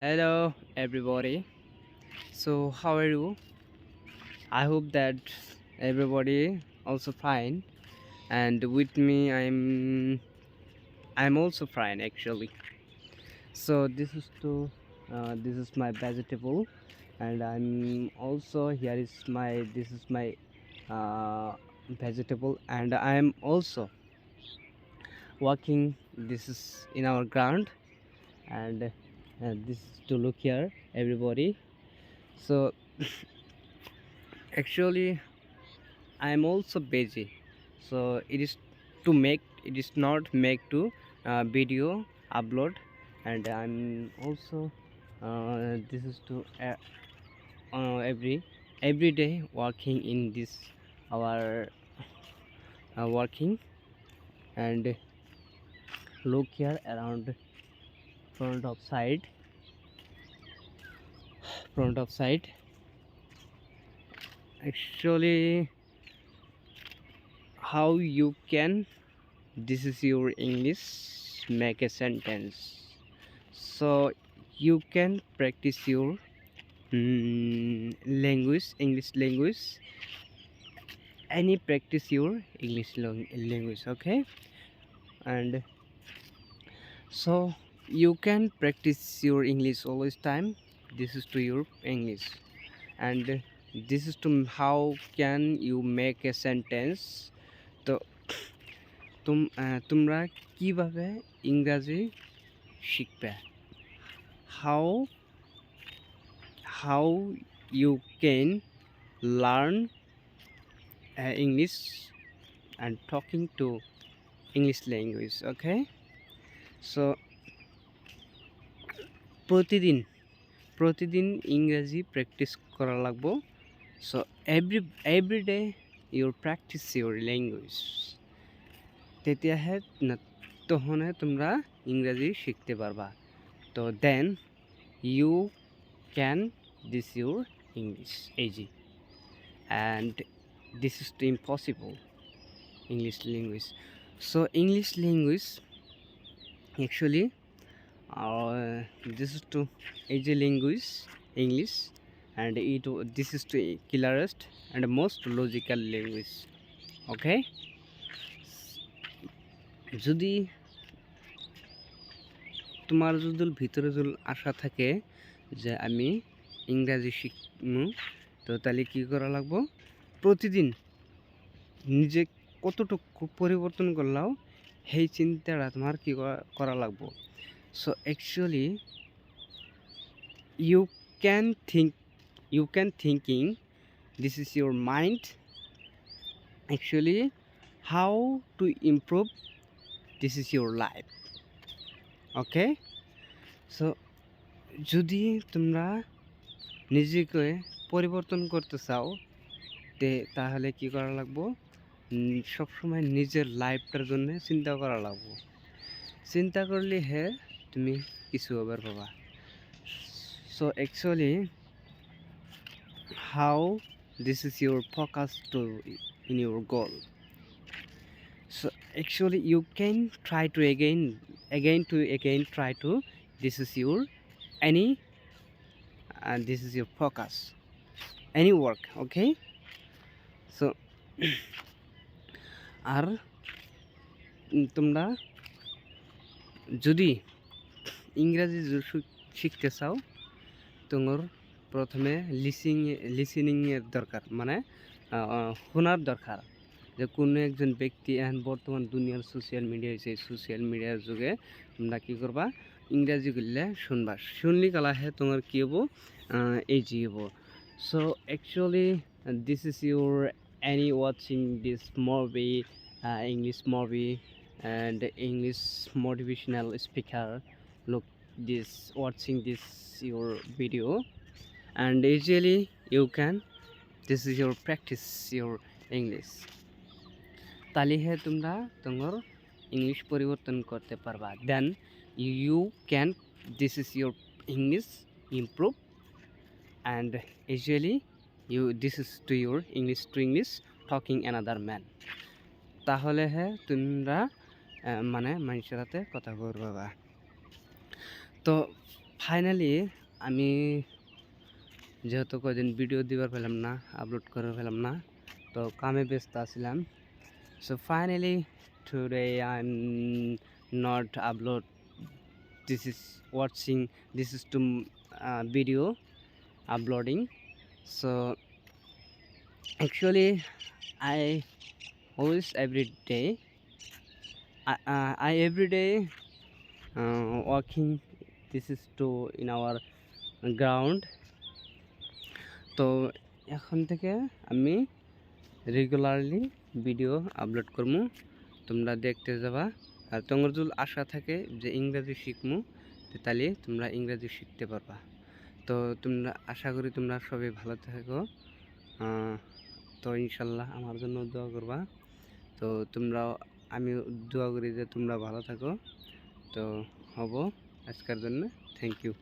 Hello, everybody. So, how are you? I hope that everybody also fine. And with me, I'm also fine actually. So this is my vegetable, and I'm also here is my this is my vegetable, and I'm also walking. This is in our ground, and this is to look here, everybody. So actually I am also busy, so it is not make to video upload, and I'm also this is to every day working in this our working, and look here around front of side front of side. Actually, how you can, this is your English, make a sentence, so you can practice your language, English language, any practice your English language, okay? And so you can practice your English always time. This is to your English, and this is to how can you make a sentence. তো তোমরা কিভাবে ইংরাজি শিখবে, how how you can learn English and talking to English language, okay? So প্রতিদিন প্রতিদিন ইংরাজি practice করা লাগবো। So every day your practice your language, তেতিয়াহে তখনে তোমরা ইংরাজি শিখতে পারবা। তো then you can this your English easy, and this is too impossible English language. So English language actually this is to easy language English, and this is to clearest and most logical language, okay? যদি তোমার যদি ভিতরে যদি আশা থাকে যে আমি ইংরাজি শিখবো, তো তাহলে কি করা লাগবো, প্রতিদিন নিজে কতটুকু পরিবর্তন করলাও সেই চিন্তাটা তোমার কি করা লাগবো। So actually you can thinking, this is your mind, actually how to improve, this is your life, okay? So যদি তোমরা নিজেকে পরিবর্তন করতে চাও, তাহলে কি করা লাগবো, সবসময় নিজের লাইফটার জন্য চিন্তা করা লাগবো। চিন্তা করলে তুমি কিছু আবার পাবা। So actually how this is your focus to in your goal. So actually you can try to again try to, this is your any and this is your focus any work, okay? So আর তোমরা যদি ইংরাজি শিখতে চাও, তোমার প্রথমে লিসেনিংয়ের দরকার, মানে শোনার দরকার, যে কোনো একজন ব্যক্তি এখন বর্তমান দুনিয়ার সোশ্যাল মিডিয়া হয়েছে, সোশ্যাল মিডিয়ার যুগে তোমরা কী করবা, ইংরাজি করলে শুনবা, শুনলি কালাহে তোমার কী হবো, ইজি হবো। So actually this is your any watching this movie, English movie and English motivational speaker, look this watching this your video, and usually you can, this is your practice your English, তালিহে তোমরা তোমার English পরিবর্তন করতে পারবা, then you can, this is your English improve, and usually you this is to your English talking another man, তাহলে তোমরা মানে মানুষের সাথে কথা বলবা। তো ফাইনালি আমি যেহেতু কদিন ভিডিও দিবার পেলাম না, আপলোড করে পেলাম না, তো কামে ব্যস্ত আছিলাম। So finally today I'm not upload. This is watching. This is to video uploading. So actually I always every day. I every day walking. This is to in our ground. তো এখন থেকে আমি রেগুলারলি ভিডিও আপলোড করবো, তোমরা দেখতে যাবা। আর তোমার যদি আশা থাকে যে ইংরেজি শিখমু, তাহলে তোমরা ইংরেজি শিখতে পারবা। তো তোমরা আশা করি তোমরা সবাই ভালো থাকো। তো ইনশাল্লাহ আমার জন্য দোয়া করবা। তো তোমরাও, আমি দোয়া করি যে তোমরা ভালো থাকো। তো হব আজকের জন্য, থ্যাংক ইউ।